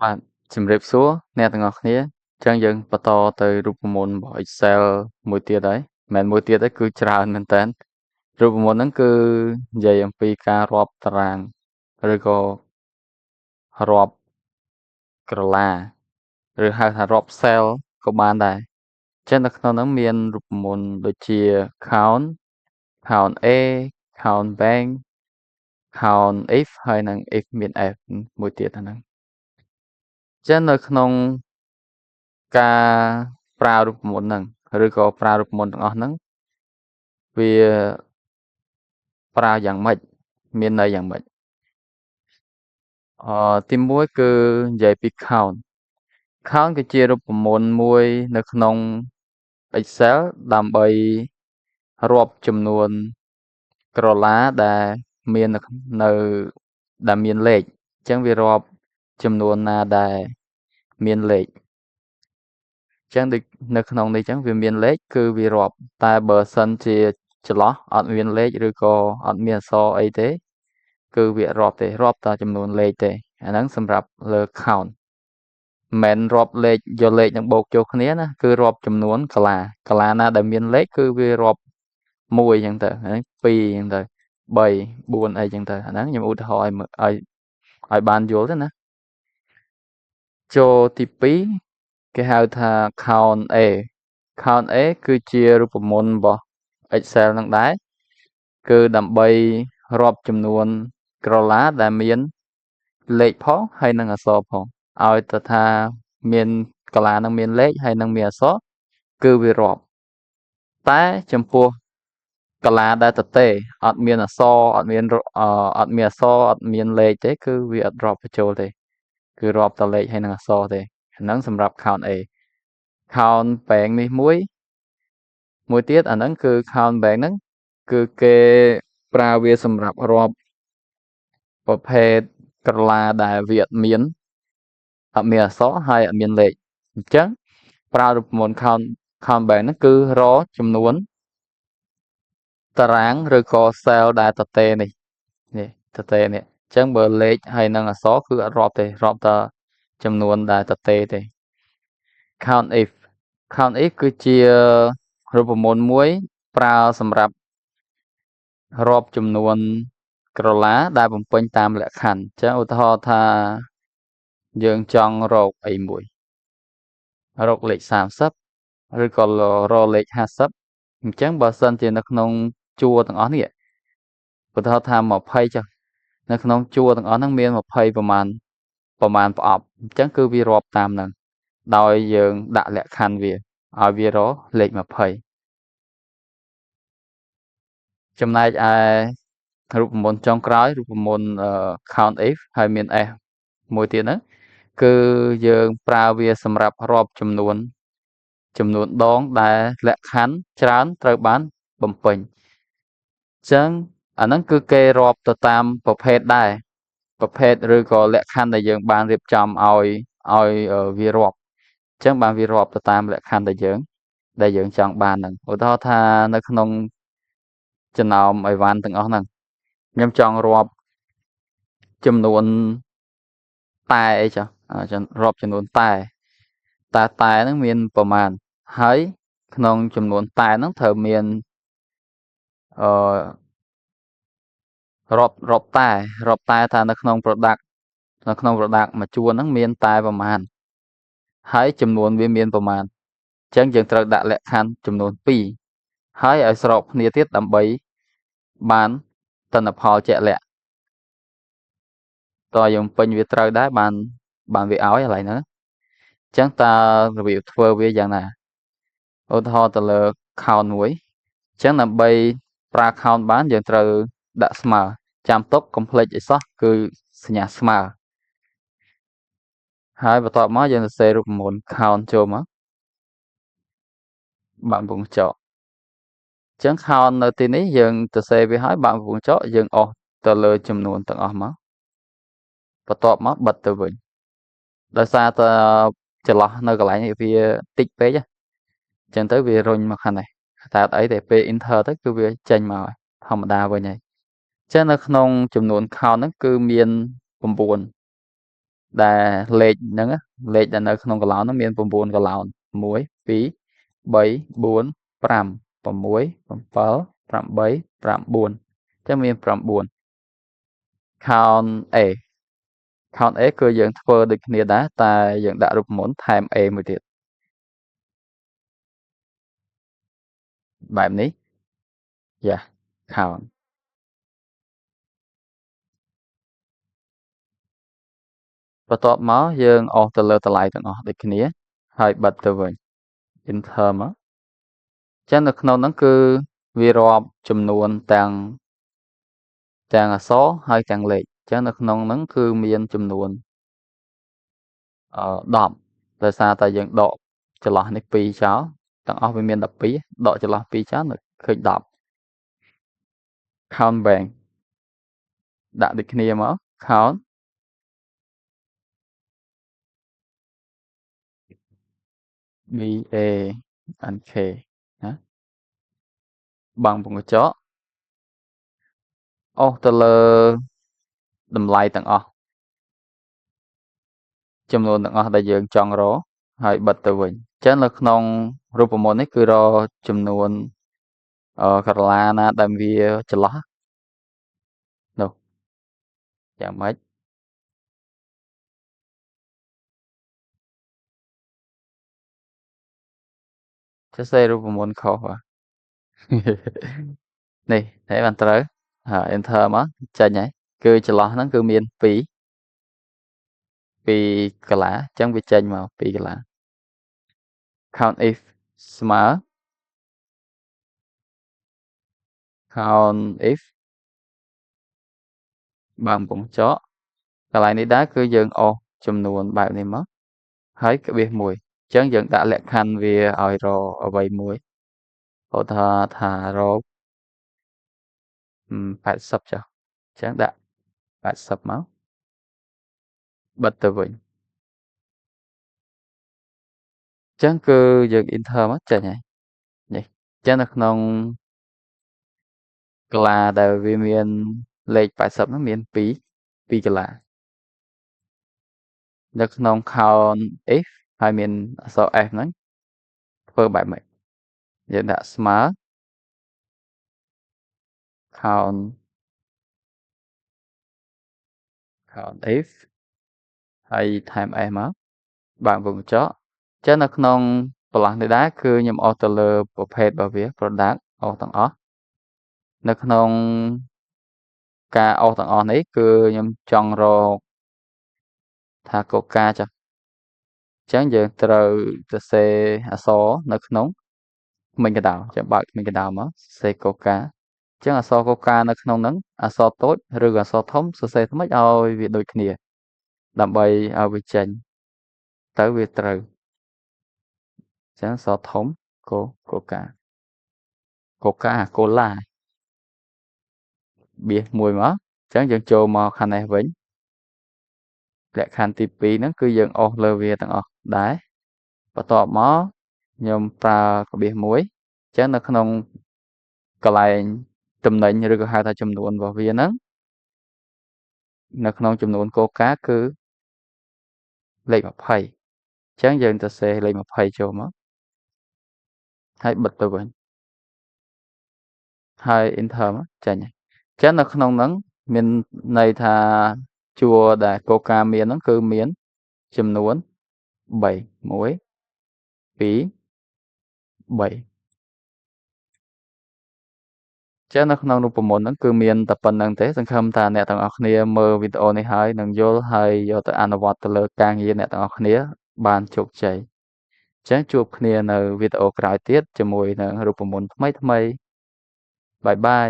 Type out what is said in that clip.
បាទជំរាបសួរអ្នកទាំងអស់គ្នាចឹងយើងបន្តទៅរូបមន្តរបស់ Excel មួយទៀតហើយមិនមែនមួយទៀតទេគឺច្រើនមែនតើរូបមន្តហ្នឹងគឺនិយាយអំពីការរាប់តារាងឬក៏រាប់ក្រឡាឬហៅថារាប់ cell ក៏បានដែរចឹងនៅក្នុងហ្នឹងមានរូបមន្តដូចជា count count A count bank count if ហើយនិង if មាន f មួយទៀតអាហ្នឹងចឹងនៅក្នុងការប្រើរូបមន្តហ្នឹងឬក៏ប្រើរូបមន្តទាំងអស់ហ្នឹងវាប្រើយ៉ាងម៉េចមានន័យយ៉ាងម៉េចទី1គឺនិយាយពី count count គឺជារូបមន្តមួយនៅក្នុង Excel ដើម្បីរាប់ចំនួនក្រឡាដែលមាននៅដែលមានលេខអញ្ចឹងវារាប់ចំនួនណាដែលមានលេខចឹងដូចនៅក្នុងនេះចឹងវាមានលេខគឺវារាប់តែបើសិនជាចន្លោះអត់មានលេខឬក៏អត់មានអក្សរអីទេគឺវារាប់ទេរាប់តែចំនួនលេខទេអាហ្នឹងសម្រាប់លើ count មិនមែនរាប់លេខយកលេខនឹងបូកចូលគ្នាណាគឺរាប់ចំនួនកន្លាណាដែលមានលេខគឺវារាប់1អញ្ចឹងទៅហើយ2អញ្ចឹងទៅ3 4អីអញ្ចឹងទៅអាហ្នឹងខ្ញុំឧទាហរណ៍ឲ្យបានយល់ទេណាចូលទី2គេហៅថា count A count A គឺជារូបមន្តរបស់ Excel នឹងដែរគឺដើម្បីរាប់ចំនួនក្រឡាដែលមានលេខផងហើយនិងអក្សរផងឲ្យទៅថាមានកន្លានឹងមានលេខហើយនិងមានអក្សរគឺវារាប់តែចំពោះកន្លាដែលទទេអត់មានអក្សរអត់មានអត់មានអក្សរអត់មានលេខទេគឺវាអត់រាប់បញ្ចូលទេគឺរាប់តែលេខហើយនិងអក្សរទេហ្នឹងសម្រាប់ count A count bank នេះមួយទៀតអាហ្នឹងគឺ count bank ហ្នឹងគឺគេប្រើវាសម្រាប់រាប់ប្រភេទក្រឡាដែលវាអត់មានអក្សរហើយអត់មានលេខអញ្ចឹងប្រើរូបមន្ត count bank ហ្នឹងគឺរកចំនួនតារាងឬក៏ cell ដែលទទេនេះទទេនេះអញ្ចឹងបើលេខហើយនិងអក្សរគឺអត់រាប់ទេរាប់តែចំនួនដែលទទេទេ count if គឺជារូបមន្តមួយប្រើសម្រាប់រាប់ចំនួនក្រឡាដែលបំពេញតាមលក្ខខណ្ឌអញ្ចឹងឧទាហរណ៍ថាយើងចង់រកអីមួយរកលេខ30ឬក៏រកលេខ50អញ្ចឹងបើសិនជានៅក្នុងជួរទាំងអស់នេះឧទាហរណ៍ថា20ចុះនៅក្នុងជួរទាំងអស់ហ្នឹងមាន20ប្រមាណប្រអប់អញ្ចឹងគឺវារាប់តាមហ្នឹងដោយយើងដាក់លក្ខខណ្ឌវាឲ្យវារកលេខ20ចំណែកឯរូបមន្តចុងក្រោយរូបមន្ត count if ហើយមាន s មួយទៀតហ្នឹងគឺយើងប្រើវាសម្រាប់រាប់ចំនួនដងដែលលក្ខខណ្ឌច្រើនត្រូវបានបំពេញអញ្ចឹងអាហ្នឹងគឺគេរាប់ទៅតាមប្រភេទដែរប្រភេទឬក៏លក្ខខណ្ឌដែលយើងបានរៀបចំឲ្យវារាប់អញ្ចឹងបានវារាប់ទៅតាមលក្ខខណ្ឌដែលយើងចង់បានហ្នឹងឧទាហរណ៍ថានៅក្នុងចំណោមអីវ៉ាន់ទាំងអស់ហ្នឹងខ្ញុំចង់រាប់ចំនួនតែអីចុះរាប់ចំនួនតែហ្នឹងមានប្រមាណហើយក្នុងចំនួនតែហ្នឹងត្រូវមានអឺរាប់តែថានៅក្នុង product មួយជួរហ្នឹងមានតែប្រមាណហើយចំនួនវាមានប្រមាណអញ្ចឹងយើងត្រូវដាក់លក្ខខណ្ឌចំនួន2ហើយឲ្យស្របគ្នាទៀតដើម្បីបានទិន្នផលជាក់លាក់តើយើងពេញវាត្រូវដែរបានវាឲ្យកន្លែងហ្នឹងអញ្ចឹងតើរបៀបធ្វើវាយ៉ាងណាឧទាហរណ៍ទៅលើ count មួយអញ្ចឹងដើម្បីប្រើ count បានយើងត្រូវដាក់ស្មើចាំទុកកុំភ្លេចអីសោះគឺសញ្ញាស្មើហើយបន្ទាប់មកយើងសរសេររូបមន្ត count ចូលមកបាក់កំពង់ចកអញ្ចឹង count នៅទីនេះយើងសរសេរវាហើយបាក់កំពង់ចកយើងអស់ទៅលើចំនួនទាំងអស់មកបន្ទាប់មកបិទទៅវិញដោយសារតែចន្លោះនៅកន្លែងនេះវាតិចពេកអញ្ចឹងទៅវារុញមកខាងនេះតែអត់អីទេពេល enter ទៅគឺវាចេញមកធម្មតាវិញហើយអញ្ចឹងនៅក្នុងចំនួន count ហ្នឹងគឺមាន9 ដែលលេខហ្នឹងលេខដែលនៅក្នុងកន្លោនហ្នឹងមាន9កន្លោន1 2 3 4 5 6 7 8 9ចឹងមាន9 count A count A គឺយើងធ្វើដូចគ្នាដែរតែយើងដាក់រូបមន្តថែម A មួយទៀតបែបនេះ yeah count បន្ទាប់មកយើងអស់ទៅលើតម្លៃទាំងអស់ដូចគ្នាហើយបិទទៅវិញ enter មកចឹងនៅក្នុងហ្នឹងគឺវារាប់ចំនួនទាំងអក្សរហើយទាំងលេខចឹងនៅក្នុងហ្នឹងគឺមានចំនួន10ដោយសារតែយើងដកចន្លោះនេះ2ចោលទាំងអស់វាមាន12ដកចន្លោះ2ចោលឃើញ10 count bank ដាក់ដូចគ្នាមក count B A N K ណាបាំងពងកញ្ចក់អស់ទៅលើតម្លៃទាំងអស់ចំនួនទាំងអស់ដែលយើងចង់រកហើយបិទទៅវិញអញ្ចឹងនៅក្នុងរូបមន្តនេះគឺរកចំនួនក្រឡាណាដែលវាចន្លោះនោះយ៉ាងម៉េចសរសេររូបមន្តខុសនេះតែបានត្រូវហើយ enter មកចេញហើយគឺចន្លោះហ្នឹងគឺមាន2កន្លាអញ្ចឹងវាចេញមក2កន្លា count if ស្មើ count if បើកំពុងចកកន្លែងនេះដែរគឺយើងអស់ចំនួនបែបនេះមកហើយក្បៀស1អញ្ចឹងយើងដាក់លក្ខខណ្ឌវាឲ្យរកអ្វីមួយឧទាហរណ៍ថារក80ចុះអញ្ចឹងដាក់80មកបិទទៅវិញអញ្ចឹងគឺយើង enter មកចេញហើយនេះអញ្ចឹងនៅក្នុងកន្លាដែលវាមានលេខ80ហ្នឹងមាន2កន្លានៅក្នុង count if ហើយមានអក្សរ f ហ្នឹងធ្វើបែបម៉េចយើងដាក់ស្មើ count if ហើយថែម s មកបើកវងកញ្ចក់អញ្ចឹងនៅក្នុងប្រឡាស់នេះដែរគឺខ្ញុំអស់ទៅលើប្រភេទរបស់វា product អស់ទាំងអស់នៅក្នុងការអស់ទាំងអស់នេះគឺខ្ញុំចង់រកថា Coca ចុះអញ្ចឹងយើងត្រូវសរសេរអក្សរនៅក្នុងក្មេងកណ្ដៅចាំបើកក្មេងកណ្ដៅមកសរសេរ Coca អញ្ចឹងអក្សរ Coca នៅក្នុងហ្នឹងអក្សរតូចឬក៏អក្សរធំសរសេរថ្មិចឲ្យវាដូចគ្នាដើម្បីឲ្យវាចេញទៅវាត្រូវអញ្ចឹងអក្សរធំ Coca Cola បៀសមួយមកអញ្ចឹងយើងចូលមកខាងនេះវិញលក្ខខណ្ឌទី2ហ្នឹងគឺយើងអស់លើវាទាំងអស់ដែរបន្ទាប់មកខ្ញុំប្រើក្បៀស1អញ្ចឹងនៅក្នុងកន្លែងតំណែងឬក៏ហៅថាចំនួនរបស់វាហ្នឹងនៅក្នុងចំនួនកូកាគឺលេខ20អញ្ចឹងយើងសរសេរលេខ20ចូលមកហើយបិទទៅវិញហើយ enter មកចេញហើយអញ្ចឹងនៅក្នុងហ្នឹងមានន័យថាជួរដែលកូកាមានហ្នឹងគឺមានចំនួន3 1 2 3ចឹងនៅក្នុងរូបមន្តហ្នឹងគឺមានតែប៉ុណ្្នឹងទេសង្ឃឹមថាអ្នកទាំងអស់គ្នាមើលវីដេអូនេះហើយនឹងយល់ហើយយកទៅអនុវត្តទៅលើការងារអ្នកទាំងអស់គ្នាបានជោគជ័យចឹងជួបគ្នានៅវីដេអូក្រោយទៀតជាមួយនឹងរូបមន្តថ្មីៗបាយបាយ